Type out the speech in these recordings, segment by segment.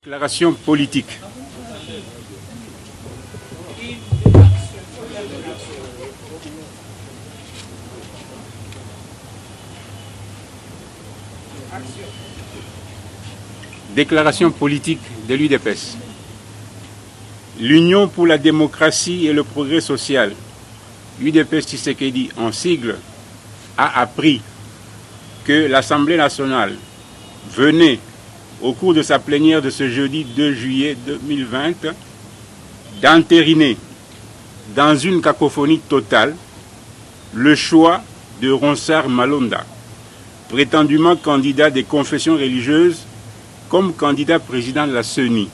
Déclaration politique. Déclaration politique de l'UDPS. L'Union pour la démocratie et le progrès social, UDPS Tshisekedi en sigle, a appris que l'Assemblée nationale venait, au cours de sa plénière de ce jeudi 2 juillet 2020, d'entériner dans une cacophonie totale le choix de Ronsard Malonda, prétendument candidat des confessions religieuses, comme candidat président de la CENI.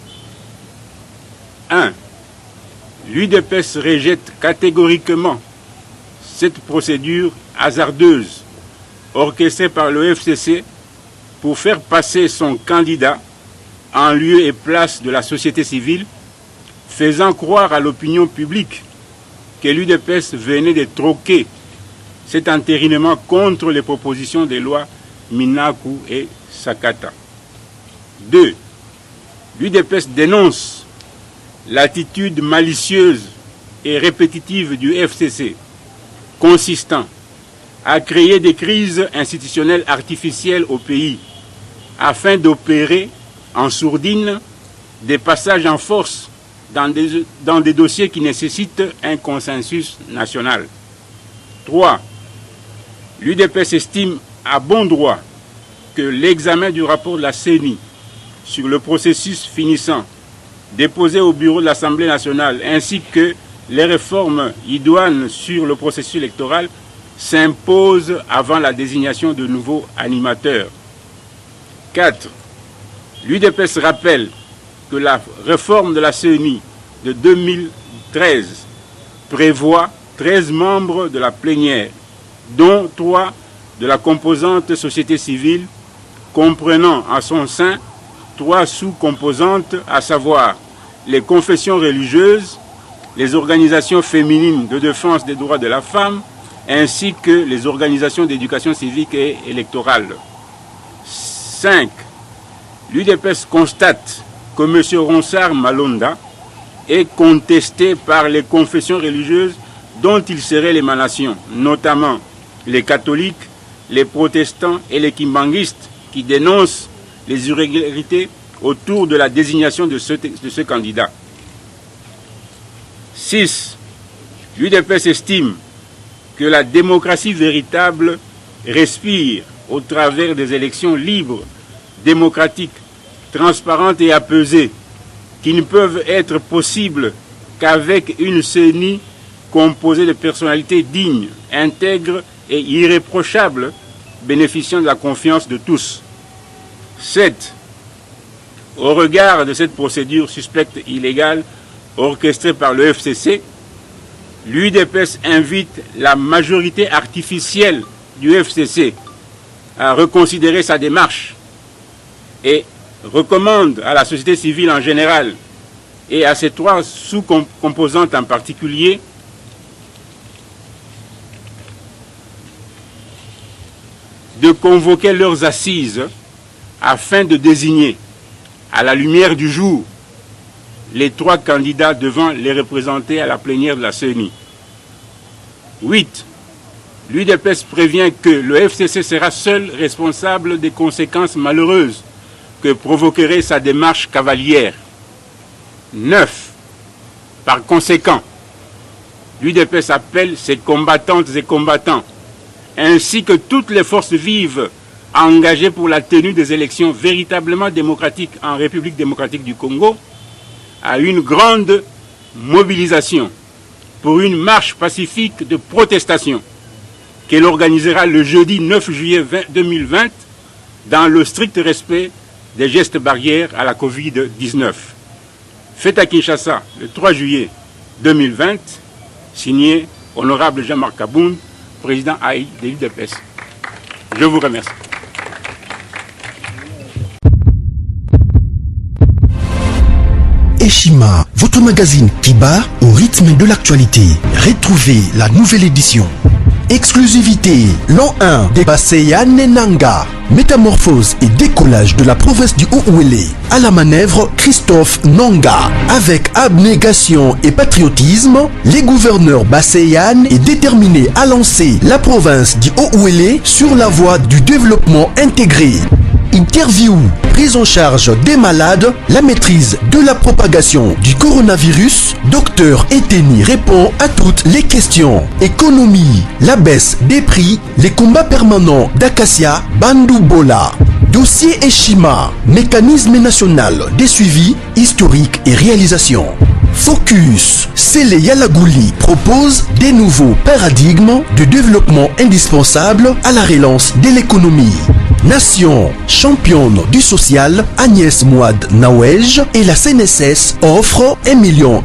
1. L'UDPS rejette catégoriquement cette procédure hasardeuse orchestrée par le FCC pour faire passer son candidat en lieu et place de la société civile, faisant croire à l'opinion publique que l'UDPS venait de troquer cet entérinement contre les propositions des lois Minaku et Sakata. 2. L'UDPS dénonce l'attitude malicieuse et répétitive du FCC, consistant à créer des crises institutionnelles artificielles au pays, afin d'opérer en sourdine des passages en force dans des dossiers qui nécessitent un consensus national. 3. L'UDPS estime à bon droit que l'examen du rapport de la CENI sur le processus finissant déposé au bureau de l'Assemblée nationale ainsi que les réformes idoines sur le processus électoral s'imposent avant la désignation de nouveaux animateurs. 4. L'UDPS rappelle que la réforme de la CENI de 2013 prévoit 13 membres de la plénière, dont 3 de la composante société civile, comprenant en son sein 3 sous-composantes, à savoir les confessions religieuses, les organisations féminines de défense des droits de la femme, ainsi que les organisations d'éducation civique et électorale. 5. L'UDPS constate que M. Ronsard Malonda est contesté par les confessions religieuses dont il serait l'émanation, notamment les catholiques, les protestants et les kimbanguistes, qui dénoncent les irrégularités autour de la désignation de ce candidat. 6. L'UDPS estime que la démocratie véritable respire au travers des élections libres, démocratiques, transparentes et apaisées, qui ne peuvent être possibles qu'avec une CENI composée de personnalités dignes, intègres et irréprochables, bénéficiant de la confiance de tous. 7. Au regard de cette procédure suspecte illégale orchestrée par le FCC, l'UDPS invite la majorité artificielle du FCC à reconsidérer sa démarche et recommande à la société civile en général et à ses 3 sous-composantes en particulier de convoquer leurs assises afin de désigner, à la lumière du jour, les 3 candidats devant les représenter à la plénière de la CENI. 8. L'UDPS prévient que le FCC sera seul responsable des conséquences malheureuses que provoquerait sa démarche cavalière. 9. Par conséquent, l'UDPS appelle ses combattantes et combattants, ainsi que toutes les forces vives engagées pour la tenue des élections véritablement démocratiques en République démocratique du Congo, à une grande mobilisation pour une marche pacifique de protestation qu'elle organisera le jeudi 9 juillet 2020 dans le strict respect des gestes barrières à la Covid-19. Fait à Kinshasa le 3 juillet 2020, signé Honorable Jean-Marc Kabound, président AI de l'UDPS. Je vous remercie. Eshima, votre magazine qui bat au rythme de l'actualité. Retrouvez la nouvelle édition Exclusivité, l'an 1 des Basseyane Nanga. Métamorphose et décollage de la province du Haut-Ouélé. À la manœuvre, Christophe Nanga. Avec abnégation et patriotisme, les gouverneurs Basseyane est déterminé à lancer la province du Haut-Ouélé sur la voie du développement intégré. Interview, prise en charge des malades, la maîtrise de la propagation du coronavirus. Dr Eteni répond à toutes les questions. Économie, la baisse des prix, les combats permanents d'Acacia, Bandou Bola. Dossier Eshima, mécanisme national des suivis, historiques et réalisations. Focus, Sele Yalagouli propose des nouveaux paradigmes de développement indispensables à la relance de l'économie. Nation, championne du social, Agnès Mouad Nawej et la CNSS offrent $1 million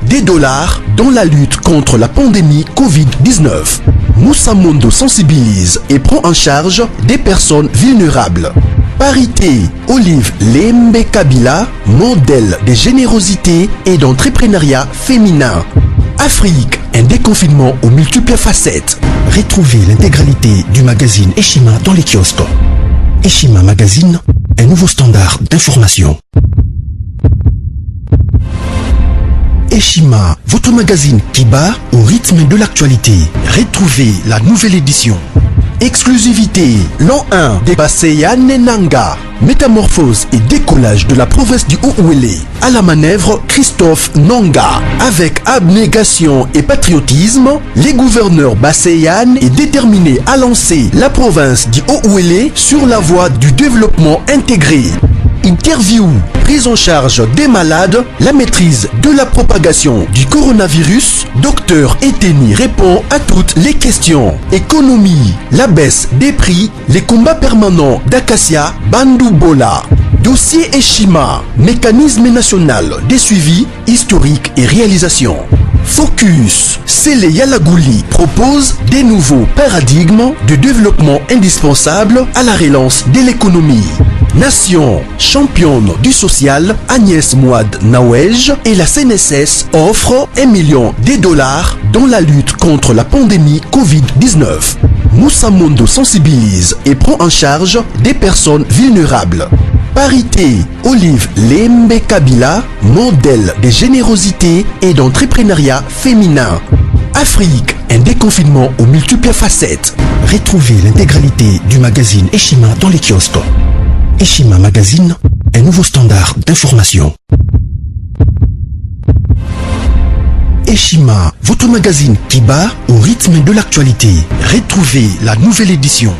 dans la lutte contre la pandémie Covid-19. Moussa Mondo sensibilise et prend en charge des personnes vulnérables. Parité, Olive Lembe Kabila, modèle de générosité et d'entrepreneuriat féminin. Afrique, un déconfinement aux multiples facettes. Retrouvez l'intégralité du magazine Eshima dans les kiosques. Eshima Magazine, un nouveau standard d'information. Eshima, votre magazine qui bat au rythme de l'actualité. Retrouvez la nouvelle édition. Exclusivité, l'an 1 des Basseyane Nanga. Métamorphose et décollage de la province du Haut-Ouélé. À la manœuvre, Christophe Nanga. Avec abnégation et patriotisme, les gouverneurs Basseyane est déterminé à lancer la province du Haut-Ouélé sur la voie du développement intégré. Interview, prise en charge des malades, la maîtrise de la propagation du coronavirus. Dr Eteni répond à toutes les questions. Économie, la baisse des prix, les combats permanents d'Acacia, Bandou Bola. Dossier Eshima, mécanisme national des suivis, historiques et réalisations. Focus, Sele Yalagouli propose des nouveaux paradigmes de développement indispensables à la relance de l'économie. Nation, championne du social, Agnès Mouad Nawej et la CNSS offrent $1 million dans la lutte contre la pandémie Covid-19. Moussa Mondo sensibilise et prend en charge des personnes vulnérables. Parité, Olive Lembe Kabila, modèle de générosité et d'entrepreneuriat féminin. Afrique, un déconfinement aux multiples facettes. Retrouvez l'intégralité du magazine Eshima dans les kiosques. Eshima Magazine, un nouveau standard d'information. Eshima, votre magazine qui bat au rythme de l'actualité. Retrouvez la nouvelle édition.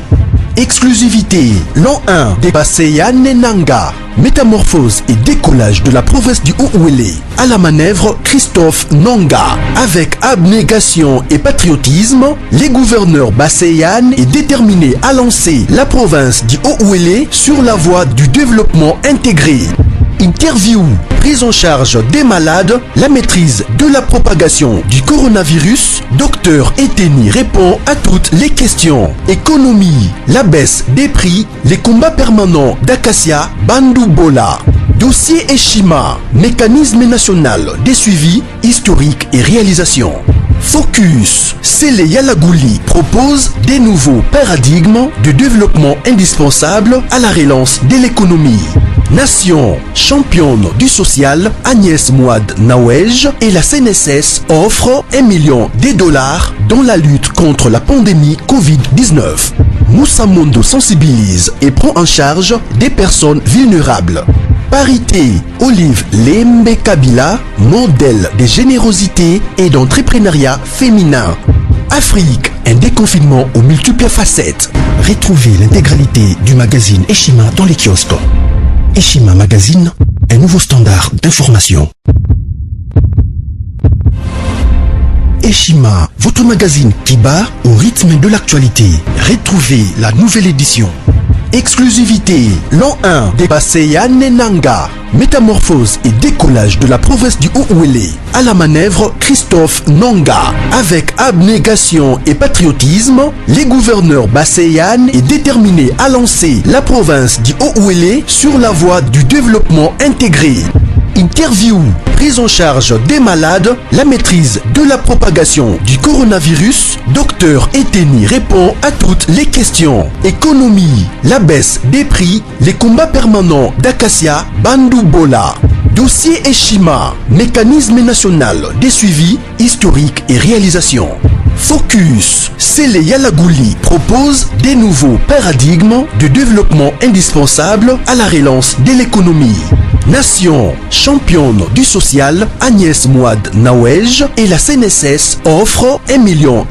Exclusivité, l'an 1 des Basseyane Nanga. Métamorphose et décollage de la province du Haut-Ouélé. À la manœuvre, Christophe Nanga. Avec abnégation et patriotisme, les gouverneurs Basseyane est déterminé à lancer la province du Haut-Ouélé sur la voie du développement intégré. Interview, prise en charge des malades, la maîtrise de la propagation du coronavirus. Dr Eteni répond à toutes les questions. Économie, la baisse des prix, les combats permanents d'Acacia, Bandou Bola. Dossier Eshima, mécanisme national des suivis, historiques et réalisations. Focus, Sele Yalagouli propose des nouveaux paradigmes de développement indispensables à la relance de l'économie. Nation, championne du social, Agnès Mouad Nawej et la CNSS offrent $1 million dans la lutte contre la pandémie Covid-19. Moussa Mondo sensibilise et prend en charge des personnes vulnérables. Parité, Olive Lembe Kabila, modèle de générosité et d'entrepreneuriat féminin. Afrique, un déconfinement aux multiples facettes. Retrouvez l'intégralité du magazine Eshima dans les kiosques. Eshima Magazine, un nouveau standard d'information. Eshima, votre magazine qui bat au rythme de l'actualité. Retrouvez la nouvelle édition. Exclusivité, l'an 1 des Basseyane Nanga. Métamorphose et décollage de la province du Haut-Ouélé. À la manœuvre, Christophe Nanga. Avec abnégation et patriotisme, les gouverneurs Basseyane est déterminé à lancer la province du Haut-Ouélé sur la voie du développement intégré. Interview, prise en charge des malades, la maîtrise de la propagation du coronavirus. Docteur Eteni répond à toutes les questions. Économie, la baisse des prix, les combats permanents d'Acacia, Bandou Bola. Dossier Eshima, mécanisme national des suivis, historiques et réalisations. Focus, Sele Yalagouli propose des nouveaux paradigmes de développement indispensables à la relance de l'économie. Nation, championne du social, Agnès Mouad Nawej et la CNSS offrent $1 million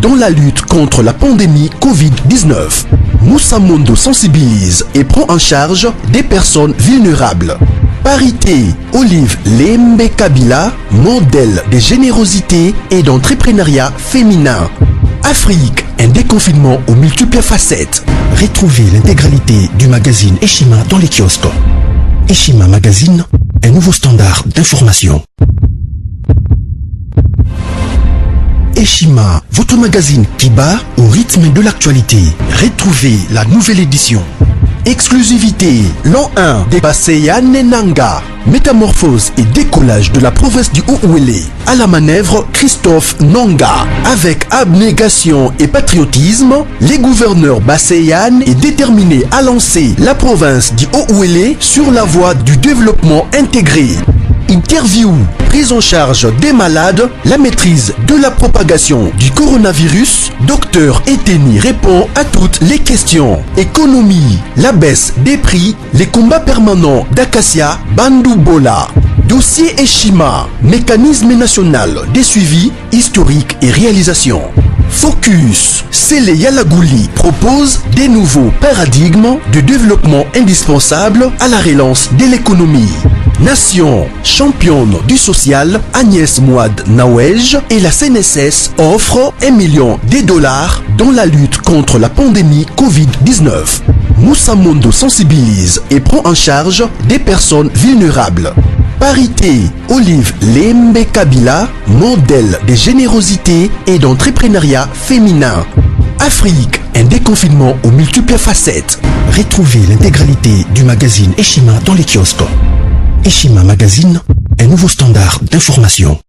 dans la lutte contre la pandémie Covid-19. Moussa Mondo sensibilise et prend en charge des personnes vulnérables. Parité, Olive Lembe Kabila, modèle de générosité et d'entrepreneuriat féminin. Afrique, un déconfinement aux multiples facettes. Retrouvez l'intégralité du magazine Eshima dans les kiosques. Eshima Magazine, un nouveau standard d'information. Eshima, votre magazine qui bat au rythme de l'actualité. Retrouvez la nouvelle édition. Exclusivité, l'an 1 des Baseya Nenanga. Métamorphose et décollage de la province du Haut-Ouélé. À la manœuvre, Christophe Nanga. Avec abnégation et patriotisme, les gouverneurs Baseyan est déterminé à lancer la province du Haut-Ouélé sur la voie du développement intégré. Interview, prise en charge des malades, la maîtrise de la propagation du coronavirus. Docteur Eteni répond à toutes les questions. Économie, la baisse des prix, les combats permanents d'Acacia, Bandou Bola. Dossier Eshima, mécanisme national des suivis, historiques et réalisations. Focus, Sele Yalagouli propose des nouveaux paradigmes de développement indispensables à la relance de l'économie. Nation, championne du social, Agnès Mouad Nawej et la CNSS offrent $1 million dans la lutte contre la pandémie Covid-19. Moussa Mondo sensibilise et prend en charge des personnes vulnérables. Parité, Olive Lembe Kabila, modèle de générosité et d'entrepreneuriat féminin. Afrique, un déconfinement aux multiples facettes. Retrouvez l'intégralité du magazine Eshima dans les kiosques. Eshima Magazine, un nouveau standard d'information.